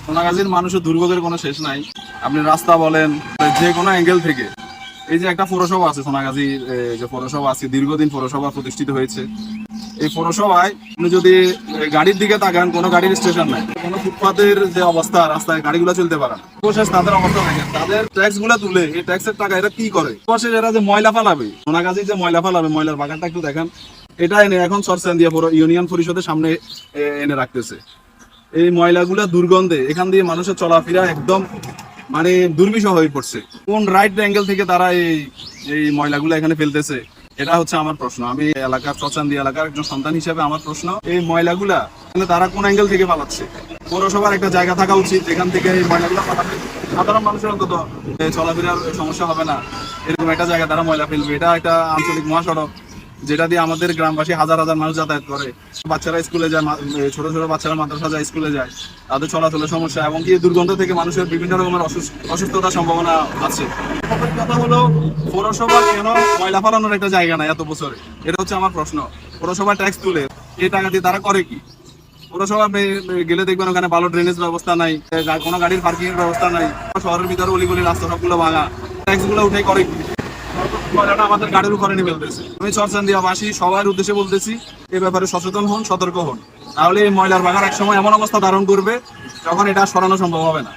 সোনাগাজীর মানুষের দুর্ভোগের কোনো শেষ নাই। আপনি রাস্তা বলেন, যে কোনো অ্যাঙ্গেল থেকে। এই যে একটা পৌরসভা আছে সোনাগাজীর, যে পৌরসভা আছে, দীর্ঘদিন পৌরসভা প্রতিষ্ঠিত হয়েছে। এই পৌরসভায় আপনি যদি গাড়ির দিকে তাকান, কোনো গাড়ির স্টেশন নাই, কোনো ফুটপাতের যে অবস্থা, রাস্তায় গাড়িগুলো চলতে পারে না। অবশেষ তাদের অবস্থা দেখেন, তাদের ট্যাক্স গুলা তুলে এই ট্যাক্সের টাকা এরা কি করে? অবশেষ এরা যে ময়লা ফালাবে, সোনাগাজীর যে ময়লা ফালাবে, ময়লার বাগানটা একটু দেখেন। এটা এনে এখন চরচান্দিয়া ইউনিয়ন পরিষদের সামনে এনে রাখতেছে। এই ময়লাগুলা দুর্গন্ধে এখান দিয়ে মানুষের চলাফেরা একদম মানে দুর্বিষহ হয়ে পড়ছে। কোন রাইট অ্যাঙ্গেল থেকে তারা এই এই ময়লাগুলো এখানে ফেলতেছে, এটা হচ্ছে আমার প্রশ্ন। আমি এলাকার চরচান্দি এলাকার একজন সন্তান হিসেবে আমার প্রশ্ন, এই ময়লাগুলা তারা কোন অ্যাঙ্গেল থেকে পালাচ্ছে? পৌরসভার একটা জায়গা থাকা উচিত যেখান থেকে এই ময়লাগুলো পালাবে, সাধারণ মানুষের অন্তত চলাফেরার সমস্যা হবে না। এরকম একটা জায়গা তারা ময়লা ফেলবে। এটা একটা আঞ্চলিক মহাসড়ক, যেটা দিয়ে আমাদের গ্রামবাসী হাজার হাজার মানুষ যাতায়াত করে। বাচ্চারা স্কুলে যায়, ছোট ছোট বাচ্চারা মাদ্রাসা যায়, স্কুলে যায়, তাদের চলাচলের সমস্যা এবং কি দুর্গন্ধ থেকে মানুষের বিভিন্ন রকমের অসুস্থতার সম্ভাবনা আছে। কথা হলো, পৌরসভা কেন ময়লা ফালানোর একটা জায়গা নাই এত বছরে? এটা হচ্ছে আমার প্রশ্ন। পৌরসভা ট্যাক্স তুলে এই টাকা দিয়ে তারা করে কি? পৌরসভা গেলে দেখবেন ওখানে ভালো ড্রেনেজ ব্যবস্থা নাই, কোনো গাড়ির পার্কিং এর ব্যবস্থা নাই, শহরের ভিতরে অলিগলি রাস্তা সবগুলো ভাঙা। ট্যাক্স গুলো উঠে করে কি? ময়লাটা আমাদের গাড়ির উপরে নিয়ে ফেলতেছে। আমি চরচান্দিয়াবাসী সবার উদ্দেশ্যে বলতেছি, এ ব্যাপারে সচেতন হন, সতর্ক হন। তাহলে এই ময়লার বাগান এক সময় এমন অবস্থা ধারণ করবে যখন এটা সরানো সম্ভব হবে না।